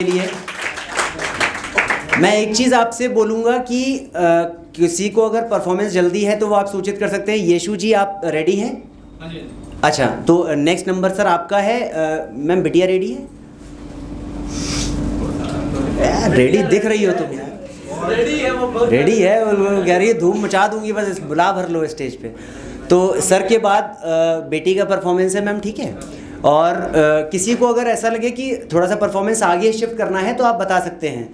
लिए मैं एक चीज़ आपसे बोलूँगा कि किसी को अगर परफॉर्मेंस जल्दी है तो वो आप सूचित कर सकते हैं। यशु जी आप रेडी हैं? हाँ जी। अच्छा, तो नेक्स्ट नंबर सर आपका है। मैम बिटिया रेडी है? रेडी दिख रही हो तुम यार। रेडी है वो रेडी है, वो कह रही है धूम मचा दूंगी, बस बुला भर लो स्टेज पे। तो सर के बाद बेटी का परफॉर्मेंस है मैम, ठीक है? और किसी को अगर ऐसा लगे कि थोड़ा सा परफॉर्मेंस आगे शिफ्ट करना है तो आप बता सकते हैं,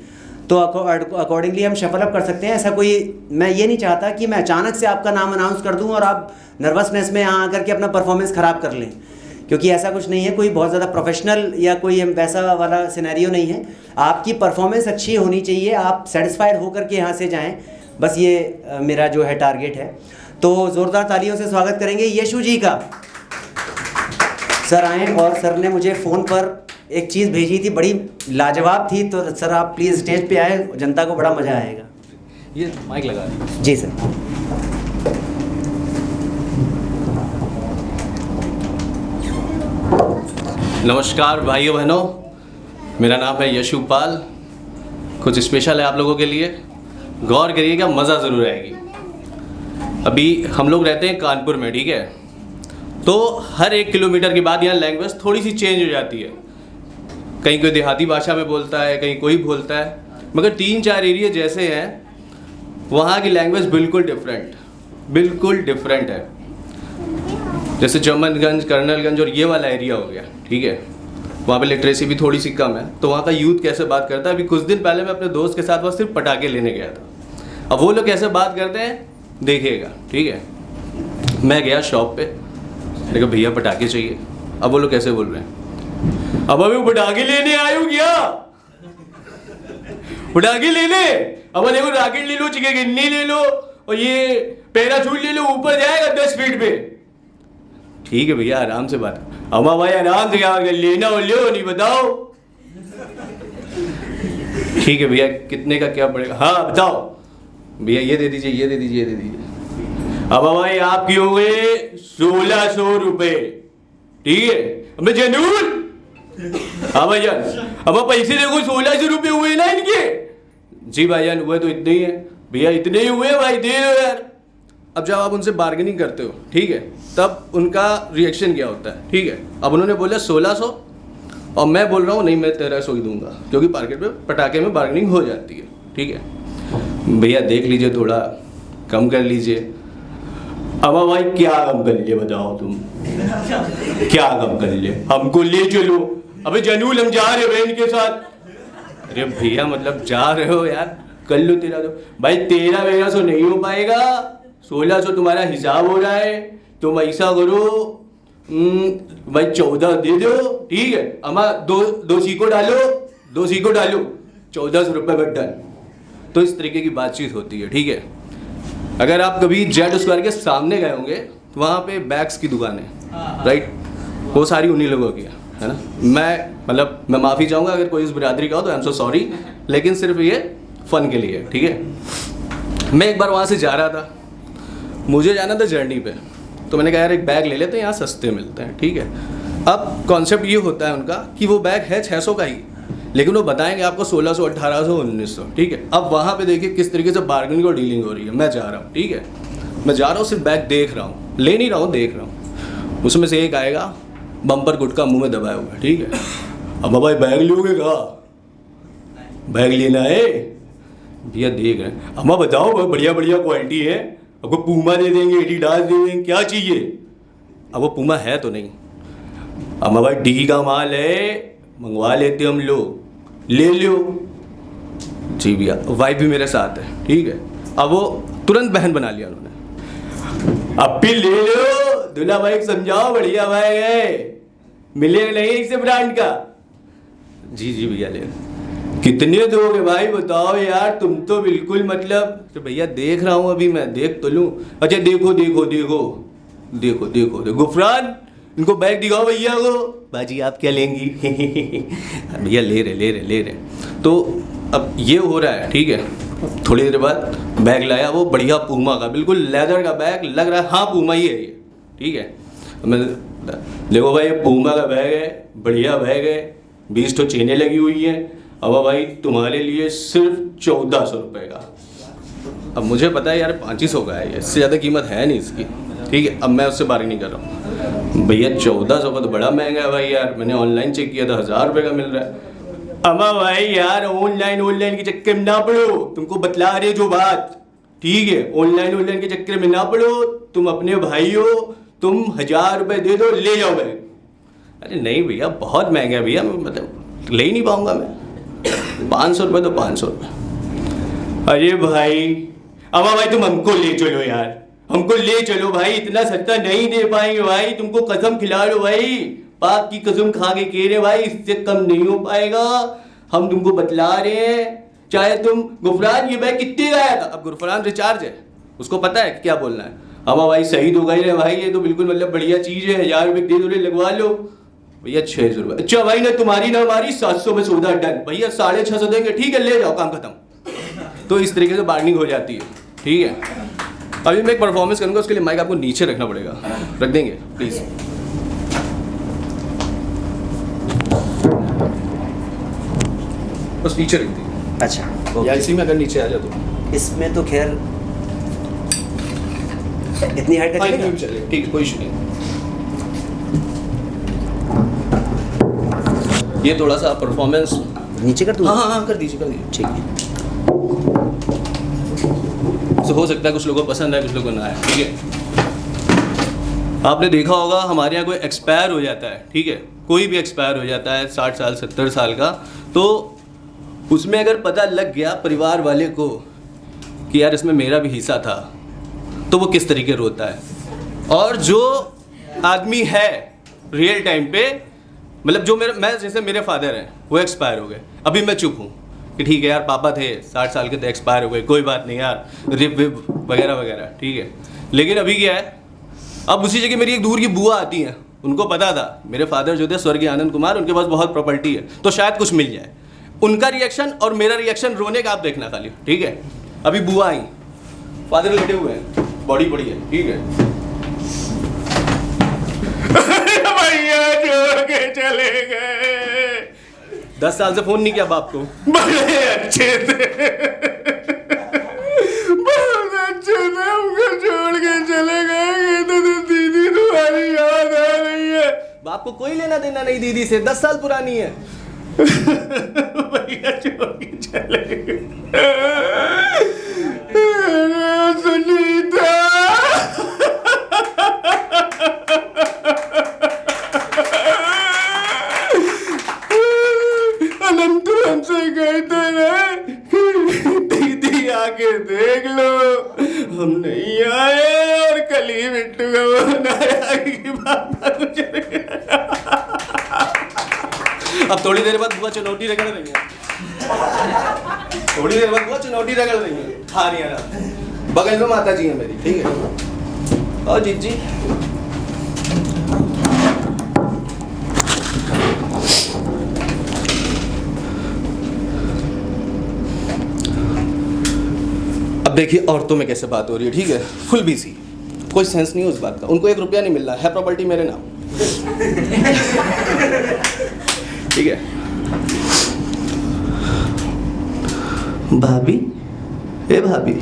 तो अकॉर्डिंगली हम शफल अप कर सकते हैं। ऐसा कोई, मैं ये नहीं चाहता कि मैं अचानक से आपका नाम अनाउंस कर दूं और आप नर्वसनेस में यहाँ आकर के अपना परफॉर्मेंस ख़राब कर लें, क्योंकि ऐसा कुछ नहीं है। कोई बहुत ज़्यादा प्रोफेशनल या कोई वैसा वाला सिनेरियो नहीं है। आपकी परफॉर्मेंस अच्छी होनी चाहिए, आप सेटिस्फाइड होकर के यहाँ से जाएँ, बस ये मेरा जो है टारगेट है। तो ज़ोरदार तालियों से स्वागत करेंगे यशु जी का। सर आएँ, और सर ने मुझे फ़ोन पर एक चीज़ भेजी थी, बड़ी लाजवाब थी, तो सर आप प्लीज़ स्टेज पे आए, जनता को बड़ा मज़ा आएगा। ये माइक लगा दी। जी सर। नमस्कार भाइयों बहनों, मेरा नाम है यशु पाल। कुछ स्पेशल है आप लोगों के लिए, गौर करिएगा, मज़ा ज़रूर आएगी। अभी हम लोग रहते हैं कानपुर में, ठीक है? तो हर 1 किलोमीटर के बाद यहाँ लैंग्वेज थोड़ी सी चेंज हो जाती है। कहीं कोई देहाती भाषा में बोलता है, कहीं कोई बोलता है, मगर 3-4 एरिया जैसे हैं वहाँ की लैंग्वेज बिल्कुल डिफरेंट है। जैसे चमनगंज, कर्नलगंज और ये वाला एरिया हो गया, ठीक है? वहाँ पे लिटरेसी भी थोड़ी सी कम है, तो वहाँ का यूथ कैसे बात करता है। अभी कुछ दिन पहले मैं अपने दोस्त के साथ वहाँ सिर्फ पटाखे लेने गया था। अब वो लोग कैसे बात करते हैं देखिएगा, ठीक है? मैं गया शॉप पे, मैंने कहा भैया पटाखे चाहिए। अब वो लोग कैसे बोल रहे हैं, अब अभी पटाखे लेने आए हो क्या? पटाखे लेने? अब देखो रॉकेट ले लो, चिके गिन्नी ले लो, और ये पैराशूट ले लो, ऊपर जाएगा 10 फीट पे। ठीक है भैया, आराम से बात। अम्मा भाई आराम से, क्या लेना हो लो, नहीं बताओ। ठीक है भैया, कितने का क्या पड़ेगा? हाँ बताओ भैया, ये दे दीजिए, ये दे दीजिए, ये दे दीजिए। अब भाई आपकी हो गए 1600 रुपए, ठीक है? अब जनून, हाँ भाईजान, अब पैसे देखो 1600 रुपए हुए ना इनके। जी भाईजान हुए तो इतने ही है। भैया इतने ही हुए भाई, दे दो यार। अब जब आप उनसे बार्गेनिंग करते हो, ठीक है, तब उनका रिएक्शन क्या होता है, ठीक है? अब उन्होंने बोला 1600 और मैं बोल रहा हूँ नहीं, मैं 1300 ही दूंगा, क्योंकि मार्केट में पटाखे में बार्गेनिंग हो जाती है, ठीक है? भैया देख लीजिए, थोड़ा कम कर लीजिए। अब भाई क्या कम कर लिए बताओ तुम, क्या कम कर लिए? हमको ले चलो। अबे जनूल, हम जा रहे हो इनके साथ। अरे भैया मतलब जा रहे हो यार, कर लो 1300। भाई 1300 नहीं हो पाएगा, 1600 तुम्हारा हिसाब हो रहा है। तुम ऐसा करो भाई 14 दे दो, ठीक है? अम्मा दो सीको डालो, 2 सीको डालो, 1400 रुपये में डन। तो इस तरीके की बातचीत होती है, ठीक है? अगर आप कभी जेड स्क्वायर के सामने गए होंगे तो वहाँ पे बैग्स की दुकान है, राइट? वो सारी उन्हीं लोगों की है ना? मैं माफ़ी चाहूँगा अगर कोई इस बिरादरी का हो तो आई एम सो सॉरी, लेकिन सिर्फ ये फ़न के लिए, ठीक है? मैं एक बार वहाँ से जा रहा था, मुझे जाना था जर्नी पे, तो मैंने कहा यार एक बैग ले लेते हैं, यहाँ सस्ते मिलते हैं, ठीक है? अब कॉन्सेप्ट ये होता है उनका कि वो बैग है 600 का ही, लेकिन वो बताएंगे आपको 1600, 1800, 1900, ठीक है? अब वहाँ पे देखिए किस तरीके से बार्गेनिंग और डीलिंग हो रही है। मैं जा रहा हूँ, ठीक है? मैं जा रहा हूँ, सिर्फ बैग देख रहा हूँ, ले नहीं रहा हूँ, देख रहा हूँ। उसमें से एक आएगा, बम्पर गुटका मुँह में दबाया हुआ है, ठीक है? अब भाई बैग लोगे का? बैग लेना है भैया, देख रहे हैं। अम्मा बताओ भाई, बढ़िया बढ़िया क्वालिटी है, आपको पूमा दे देंगे, एडिडास दे देंगे, क्या चाहिए? अब वो पूमा है तो नहीं। अम्मा भाई डी का माल है, मंगवा लेते हम लोग, ले लो। जी भैया, वाइफ भी मेरे साथ है, ठीक है? अब वो तुरंत बहन बना लिया उन्होंने। अब भी ले लो, दूल्हा भाई समझाओ, बढ़िया भाई है, मिलेगा नहीं इसे ब्रांड का। जी जी भैया ले। कितने दोगे भाई बताओ यार, तुम तो बिल्कुल मतलब। तो भैया देख रहा हूँ, अभी मैं देख तो लूँ। अच्छा देखो देखो देखो देखो देखो देखो गुफरान, इनको बैग दिखाओ भैया को। बाजी आप क्या लेंगी? भैया ले रहे। तो अब ये हो रहा है, ठीक है? थोड़ी देर बाद बैग लाया, वो बढ़िया पूमा का, बिल्कुल लेदर का बैग लग रहा है, हाँ पूमा ही है ये, ठीक है? मैं देखो भाई ये पूमा का बैग है, बढ़िया बैग है, 20 तो चेनें लगी हुई हैं। अब भाई तुम्हारे लिए सिर्फ 1400 रुपये का। अब मुझे पता है यार 500 का है, इससे ज़्यादा कीमत है नहीं इसकी, ठीक है। अब मैं उससे बारी नहीं कर रहा हूँ भैया, 1400 का तो बड़ा महंगा है भाई यार, मैंने ऑनलाइन चेक किया था 1000 रुपये का मिल रहा है। अम्मा भाई यार ऑनलाइन के चक्कर में ना पड़ो, तुमको बतला रहे जो बात, ठीक है। ऑनलाइन के चक्कर में ना पड़ो, तुम अपने भाई हो, तुम 1000 रुपये दे दो ले जाओ बैग। अरे नहीं भैया बहुत महंगा है भैया, मतलब ले ही नहीं पाऊंगा मैं, 500 रुपये तो 500 रुपये। अरे भाई अम्मा भाई तुम हमको ले चलो यार, हमको ले चलो भाई, इतना सस्ता नहीं दे पाएंगे भाई, तुमको कसम खिला लो भाई, पाप की कसम खा के कह रहे भाई, इससे कम नहीं हो पाएगा, हम तुमको बतला रहे हैं। चाहे तुम गुफरान ये बैग कितने का आया था, अब गुफरान रिचार्ज है, उसको पता है क्या बोलना है। अम्मा भाई सही तो गई रहे भाई, ये तो बिल्कुल मतलब बढ़िया चीज़ है, 1000 रुपये दे दो लगवा लो भैया। 600 रुपये, अच्छा भाई ना तुम्हारी ना हमारी, 700 में सौदा डन भैया, 650 देंगे, ठीक है ले जाओ काम खत्म। तो इस तरीके से बार्गेनिंग हो जाती है, ठीक है। अभी मैं एक परफॉर्मेंस करूंगा, उसके लिए माइक आपको नीचे रखना पड़ेगा, रख देंगे प्लीज। बस नीचे रख दी। अच्छा या इसी में अगर नीचे आ जाए तो इसमें तो खैर इतनी हाइट का चलेगा? चलेगा, ठीक है कोई इशू नहीं। ये थोड़ा सा परफॉर्मेंस नीचे कर दूँ? हाँ कर दीजिए ठीक है। तो हो सकता है कुछ लोगों को पसंद आए, कुछ लोगों को ना आए, ठीक है। आपने देखा होगा हमारे यहाँ कोई एक्सपायर हो जाता है, ठीक है, कोई भी एक्सपायर हो जाता है 60 साल 70 साल का, तो उसमें अगर पता लग गया परिवार वाले को कि यार इसमें मेरा भी हिस्सा था, तो वो किस तरीके रोता है। और जो आदमी है रियल टाइम पे, मतलब जो मैं जैसे मेरे फादर हैं वो एक्सपायर हो गए, अभी मैं चुप हूँ कि ठीक है यार पापा थे 60 साल के, तो एक्सपायर हो गए, कोई बात नहीं यार, रिप विप वगैरह वगैरह, ठीक है। लेकिन अभी क्या है, अब उसी जगह मेरी एक दूर की बुआ आती हैं, उनको पता था मेरे फादर जो थे स्वर्गीय आनंद कुमार, उनके पास बहुत प्रॉपर्टी है, तो शायद कुछ मिल जाए। उनका रिएक्शन और मेरा रिएक्शन रोने का आप देखना खाली, ठीक है। अभी बुआ आई, फादर लेटे हुए हैं, बॉडी पड़ी है, ठीक है। भैया छोड़ के चले गए, 10 साल से फोन नहीं किया बाप को, बड़े अच्छे थे, बहुत अच्छे थे, हमको छोड़ के चले गए, तो दीदी तुम्हारी याद आ रही है। बाप को कोई लेना देना नहीं दीदी से, 10 साल पुरानी है। भैया छोड़ के चले गए। सुनीता अनंत हमसे कहते रहे दीदी आके देख लो, हम नहीं आए, और कल ही मिट्टू का फोन आया कि पापा को चले गया। अब थोड़ी देर बाद बुआ चुनौती रगड़ रही है, थोड़ी देर बाद बुआ चुनौती रगड़ रही है, खा नहीं आ रहा। बगल में माता जी है मेरी, ठीक है। और जीत जी अब देखिए औरतों में कैसे बात हो रही है, ठीक है, फुल बिजी, कोई सेंस नहीं है उस बात का, उनको 1 रुपया नहीं मिल रहा है, प्रॉपर्टी मेरे नाम, ठीक है। भाभी, ए भाभी,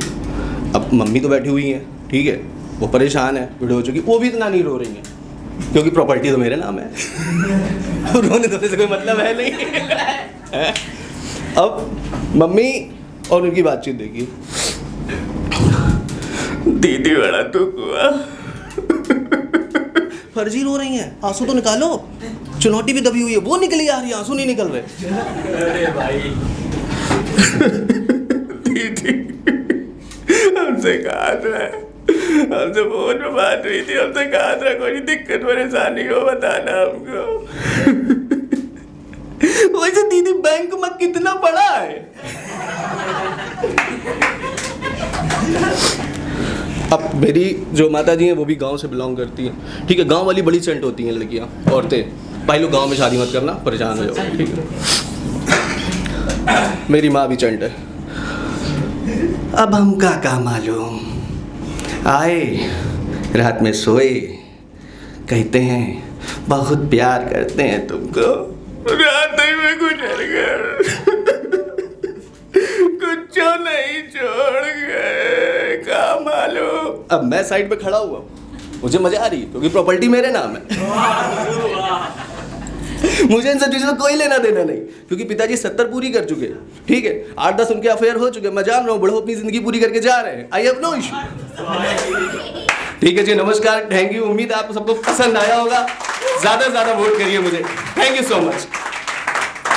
अब मम्मी तो बैठी हुई हैं, ठीक है, वो परेशान है, वीडियो हो चुकी, वो भी इतना नहीं रो रही हैं क्योंकि प्रॉपर्टी तो मेरे नाम है। रोने धोने से कोई मतलब है नहीं। अब मम्मी और उनकी बातचीत देखिए। दीदी बड़ा दुख हुआ, फर्जी रो रही हैं, आंसू तो निकालो, चुनौती भी दबी हुई है, वो निकली आ रही है, आंसू नहीं निकल रहे। अरे भाई दीदी हमसे कहा था, हमसे फोन पे बात हुई थी, हमसे कहा था कोई दिक्कत परेशानी हो बताना हमको। वैसे दीदी बैंक में कितना पड़ा है? अब मेरी जो माता जी हैं वो भी गांव से बिलोंग करती हैं, ठीक है, गांव वाली बड़ी चंट होती हैं लड़कियां, औरतें, भाई लोग गांव में शादी मत करना, परेशान हो जाओगे, ठीक है। मेरी माँ भी चंट है। अब हम का मालूम, आए रात में सोए, कहते हैं बहुत प्यार करते हैं तुमको, रात में गुजर गए। अब मैं साइड पे खड़ा हुआ हूँ, मुझे मजा आ रही है क्योंकि प्रॉपर्टी मेरे नाम है। मुझे इन सब चीज़ों से कोई लेना देना नहीं, क्योंकि पिताजी 70 पूरी कर चुके हैं, ठीक है, 8-10 उनके अफेयर हो चुके हैं, मैं जान रहा हूँ बड़ो अपनी जिंदगी पूरी करके जा रहे हैं, आई हैव नो इशू। ठीक है जी, नमस्कार, थैंक यू, उम्मीद है आपको सबको पसंद आया होगा, ज़्यादा से ज़्यादा वोट करिए मुझे, थैंक यू सो मच।